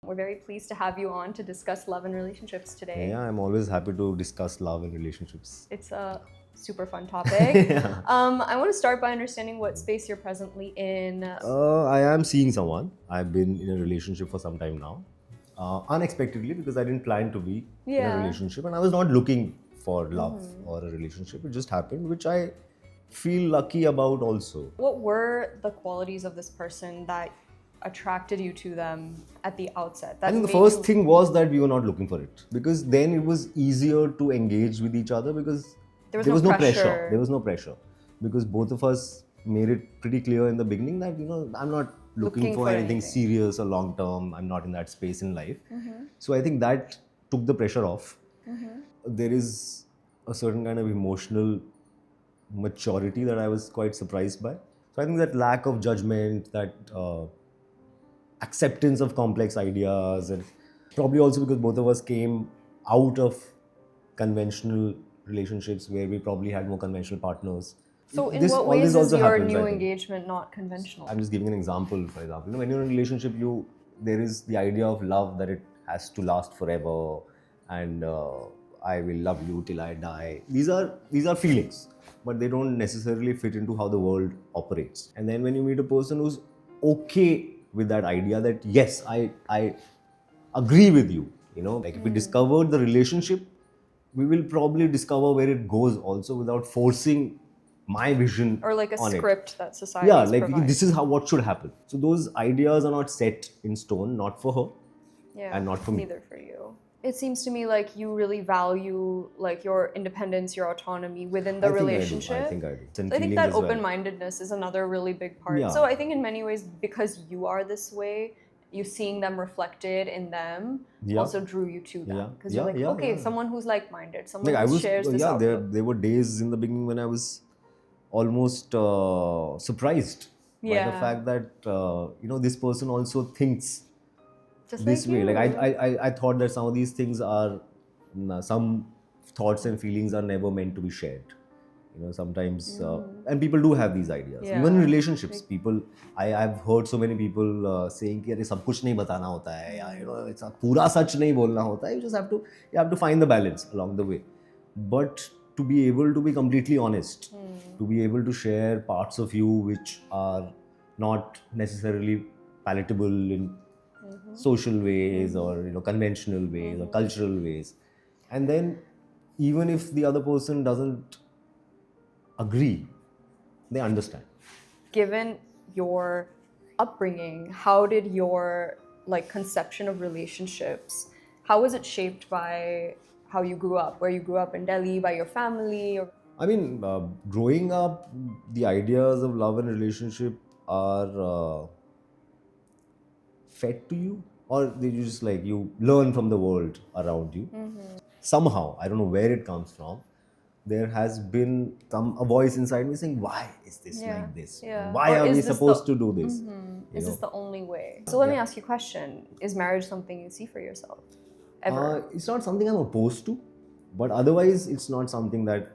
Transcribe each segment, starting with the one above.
We're very pleased to have you on to discuss love and relationships today. Yeah, I'm always happy to discuss love and relationships. It's a super fun topic. Yeah. I want to start by understanding what space you're presently in. I am seeing someone. I've been in a relationship for some time now. Unexpectedly, because I didn't plan to be in a Yeah. relationship and I was not looking for love or a relationship. It just happened, which I feel lucky about also. What were the qualities of this person that attracted you to them at the outset? That I think the made first you- thing was that we were not looking for it, because then it was easier to engage with each other because There was no pressure. There was no pressure because both of us made it pretty clear in the beginning that I'm not looking for anything serious or long term. I'm not in that space in life. So I think that took the pressure off. There is a certain kind of emotional maturity that I was quite surprised by. So I think that lack of judgment, that acceptance of complex ideas, and probably also because both of us came out of conventional relationships where we probably had more conventional partners. So in This- what all ways this is also your happens, new I think. engagement not conventional? I'm just giving an example. For example, when you're in a relationship, there is the idea of love that it has to last forever, and I will love you till I die. These are feelings, but they don't necessarily fit into how the world operates. And then when you meet a person who's okay with that idea that yes, I agree with you. Like if we discovered the relationship, we will probably discover where it goes also without forcing my vision Or like a on it. script that society Yeah, like provides. this is what should happen. So those ideas are not set in stone, not for her Yeah, and not for me. neither for you. It seems to me like you really value like your independence, your autonomy within the relationship. I think I do. And I think feelings that as well. open-mindedness is another really big part. Yeah. So I think in many ways, because you are this way, you seeing them reflected in them Yeah. also drew you to them. Yeah. Because you're like, Yeah, okay, yeah. someone who's like-minded, someone Like I who was, shares this yeah, outlook. there were days in the beginning when I was almost surprised by the Yeah. fact that this person also thinks Just this way. you. Like I thought that some of these things are, some thoughts and feelings are never meant to be shared. Sometimes, and people do have these ideas. Yeah. Even in relationships, I've heard so many people saying कि अरे सब कुछ नहीं बताना होता है, या it's पूरा सच नहीं बोलना होता है. You have to find the balance along the way. But to be able to be completely honest, to be able to share parts of you which are not necessarily palatable in social ways or conventional ways or cultural ways, and then even if the other person doesn't agree, they understand. Given your upbringing, how did your conception of relationships, how was it shaped by how you grew up, where you grew up in Delhi, by your family? Or I mean, growing up, the ideas of love and relationship are fed to you, or they just like you learn from the world around you. Somehow, I don't know where it comes from, there has been a voice inside me saying, why is this like this? Yeah. Why Or are is we this supposed to do this? is this the only way? So let me ask you a question. Is marriage something you see for yourself? Ever? It's not something I'm opposed to, but otherwise it's not something that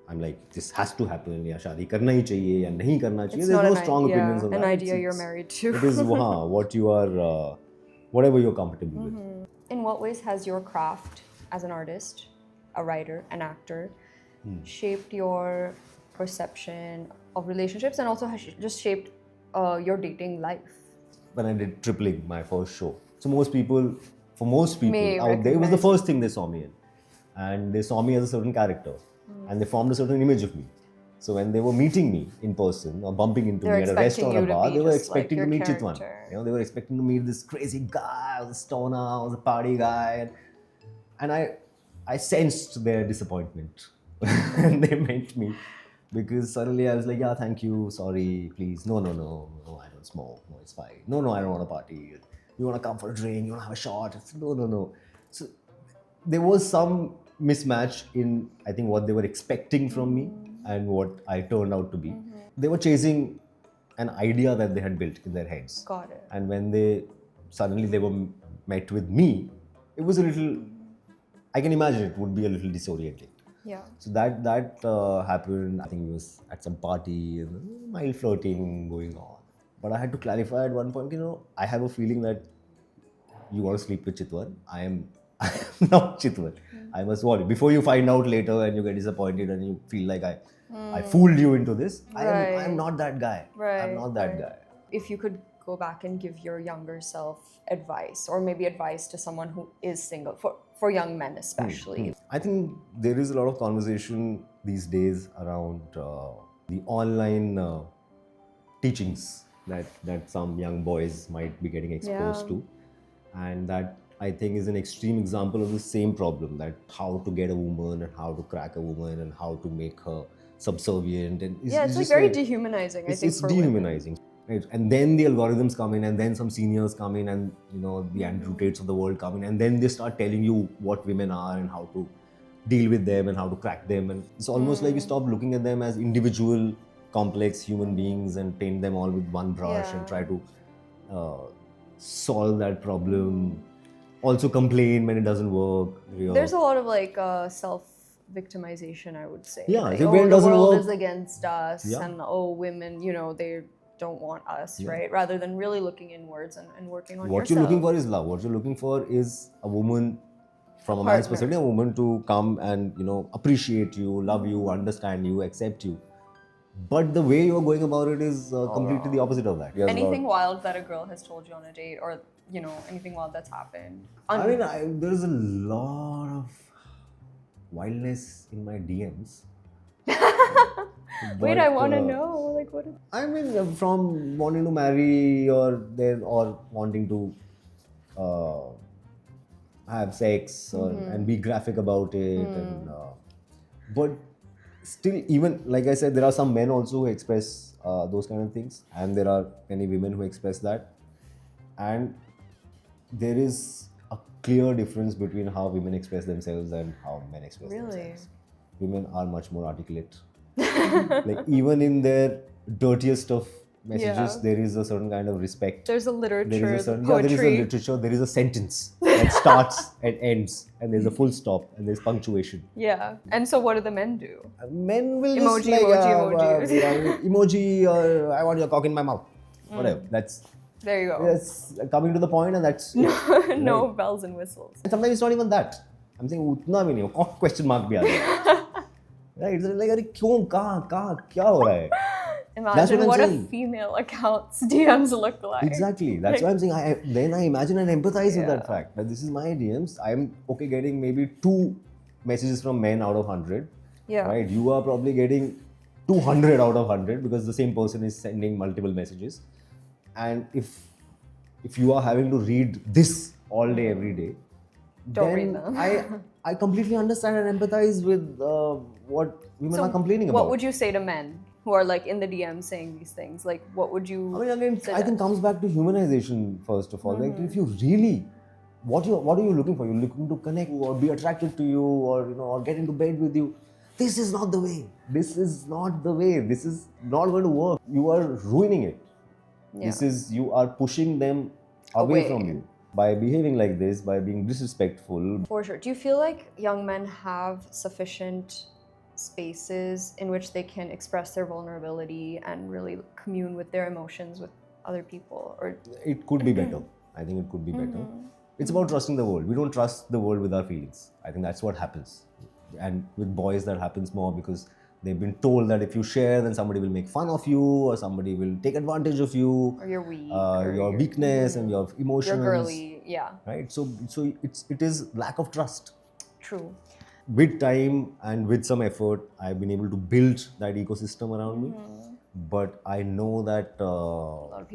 I'm like, this has to happen, या शादी करना ही चाहिए या नहीं करना चाहिए. It's There's not no strong opinions on an that. idea you're married to. It is what you are, whatever you're comfortable with. In what ways has your craft as an artist, a writer, an actor, shaped your perception of relationships and also has just shaped your dating life? When I did Tripling, my first show. So for most people May out there, it was the recognize first thing they saw me in. And they saw me as a certain character. And they formed a certain image of me. So when they were meeting me in person or bumping into They're me at a expecting restaurant or you to bar, be they were just like expecting your to meet Chitvan. character. They were expecting to meet this crazy guy, was a stoner, was a party guy. And I sensed their disappointment when they met me. Because suddenly I was like, yeah, thank you, sorry, please. No, I don't smoke. No, it's fine. No, I don't want to party. You want to come for a drink? You want to have a shot? It's, no. So there was some mismatch in, I think, what they were expecting from me and what I turned out to be. They were chasing an idea that they had built in their heads. Got it. And when they were met with me, it was a little, I can imagine it would be a little disorienting. Yeah. So that happened. I think it was at some party, mild flirting going on. But I had to clarify at one point, I have a feeling that you want to sleep with Chitvan. I am not Chitvan. I must warn you. Before you find out later and you get disappointed and you feel like I fooled you into this, I am not that guy. I'm not that guy. If you could go back and give your younger self advice, or maybe advice to someone who is single, for young men especially. I think there is a lot of conversation these days around the online teachings that some young boys might be getting exposed to, and that I think is an extreme example of the same problem, that how to get a woman and how to crack a woman and how to make her subservient, and it's like very dehumanizing. I think it's dehumanizing. Right. And then the algorithms come in, and then some seniors come in, and the Andrew Tates of the world come in, and then they start telling you what women are and how to deal with them and how to crack them. And it's almost like you stop looking at them as individual, complex human beings and paint them all with one brush and try to solve that problem. Also complain when it doesn't work. There's a lot of like self-victimization, I would say. Yeah, like, the world is against us, and women, they don't want us, right? Rather than really looking inwards and working on what yourself. You're looking for is love. What you're looking for is a woman, from a man's perspective, a woman to come and appreciate you, love you, understand you, accept you. But the way you're going about it is completely the opposite of that. Anything wild that a girl has told you on a date, or anything wild that's happened? I mean, there's a lot of wildness in my DMs. Wait, I want to know. Like, what? I mean, from wanting to marry or wanting to have sex and be graphic about it, but still, even like I said, there are some men also who express those kind of things, and there are many women who express that, and there is a clear difference between how women express themselves and how men express themselves. Women are much more articulate. Like, even in their dirtiest of messages, there is a certain kind of respect. There's a literature, there is a poetry. There is a sentence that starts and ends, and there's a full stop, and there's punctuation. Yeah. And so what do the men do? Men will emoji, just like, emoji. Or I want your cock in my mouth. Whatever. There you go. That's coming to the point, and that's no bells and whistles. And sometimes it's not even that. I'm saying utna bhi nahi, question mark bhi aa jata. Right? It's like, अरे क्यों कहाँ क्या हो रहा है? Imagine what a female account's DMs look like. Exactly. That's why I'm saying. Then I imagine and empathize with that fact that this is my DMs. I'm okay getting maybe 2 messages from men out of 100. Yeah. Right. You are probably getting 200 out of 100 because the same person is sending multiple messages. And if you are having to read this all day every day, don't then read them. I completely understand and empathize with what women are complaining about. What would you say to men who are like in the DM saying these things? Like, what would you? I mean, again, I think comes back to humanization first of all. Like, if you really, what are you looking for? You're looking to connect or be attracted to you, or or get into bed with you. This is not the way. This is not the way. This is not going to work. You are ruining it. Yeah. You are pushing them away from you. By behaving like this, by being disrespectful. For sure. Do you feel like young men have sufficient spaces in which they can express their vulnerability and really commune with their emotions with other people? Or it could be better. I think it could be better. It's about trusting the world. We don't trust the world with our feelings. I think that's what happens. And with boys, that happens more because they've been told that if you share, then somebody will make fun of you, or somebody will take advantage of you, or you're weak, your weakness and your emotions. You're girly, right. So it is lack of trust. True. With time and with some effort, I've been able to build that ecosystem around me. But I know that,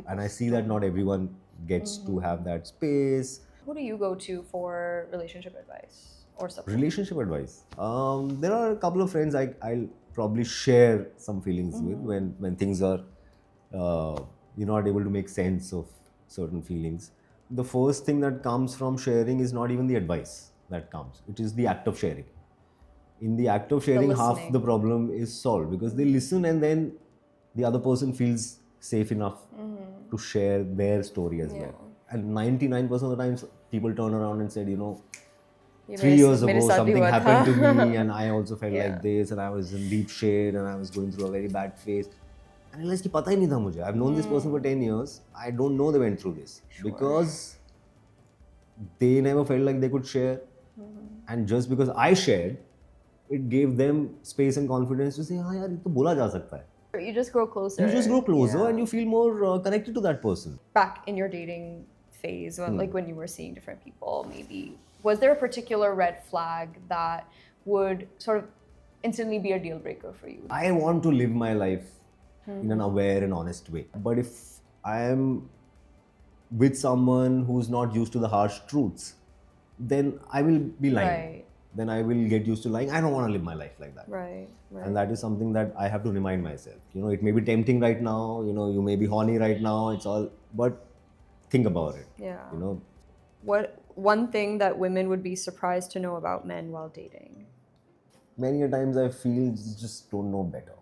and I see that not everyone gets to have that space. Who do you go to for relationship advice or support? Relationship advice. There are a couple of friends I'll probably share some feelings with when things are you're not able to make sense of certain feelings. The first thing that comes from sharing is not even the advice that comes. It is the act of sharing. In the act of sharing, half the problem is solved because they listen, and then the other person feels safe enough to share their story as well. And 99% of the times, people turn around and said, 3 years ago, something happened to me, and I also felt like this, and I was in deep shade, and I was going through a very bad phase. I realized कि पता ही नहीं था मुझे. I've known this person for 10 years. I don't know they went through this. Because they never felt like they could share. And just because I shared, it gave them space and confidence to say, हाँ यार, ये तो बोला जा सकता है. You just grow closer. You just grow closer and you feel more connected to that person. Back in your dating phase, when, like when you were seeing different people, maybe, was there a particular red flag that would sort of instantly be a deal breaker for you? I want to live my life in an aware and honest way. But if I am with someone who's not used to the harsh truths, then I will be lying. Right. Then I will get used to lying. I don't want to live my life like that. Right. And that is something that I have to remind myself. You know, it may be tempting right now, you know, you may be horny right now, it's all, but think about it. Yeah. You know, What one thing that women would be surprised to know about men while dating? many a times I feel you just don't know better.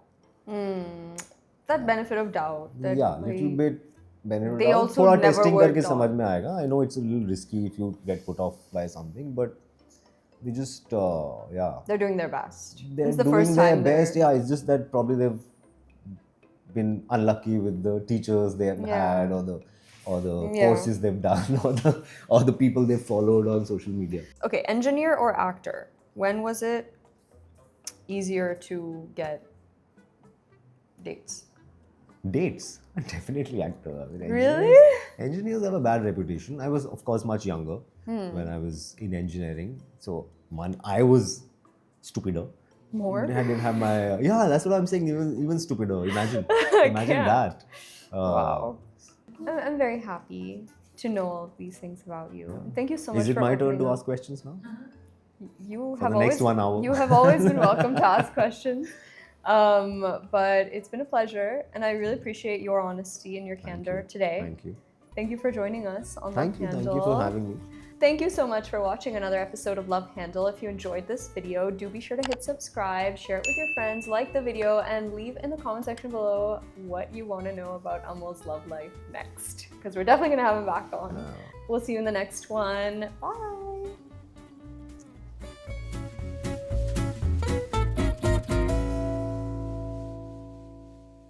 That benefit of doubt. That Yeah, little bit benefit. They also थोड़ा never testing were करके taught. समझ में आएगा. I know it's a little risky if you get put off by something, but they just yeah. They're doing their best. They're It's the doing first their time best. they're- Yeah, it's just that probably they've been unlucky with the teachers they have had, or the courses they've done, or the people they've followed on social media. Okay, engineer or actor? When was it easier to get dates? Dates, definitely actor. I mean, Really? Engineers have a bad reputation. I was, of course, much younger when I was in engineering. So I was stupider. More? I didn't have my that's what I'm saying. Even stupider. Imagine can't. that. Wow. I'm very happy to know all these things about you. Thank you so much. Is it for my turn opening to up. ask questions now? You For have the always, next 1 hour. You have always been welcome to ask questions. But it's been a pleasure, and I really appreciate your honesty and your candor today. Thank you. Thank you for joining us on Thank Love you. Handle. Thank you for having me. Thank you so much for watching another episode of Love Handle. If you enjoyed this video, do be sure to hit subscribe, share it with your friends, like the video, and leave in the comment section below what you want to know about Amol's love life next. Because we're definitely going to have him back on. We'll see you in the next one. Bye!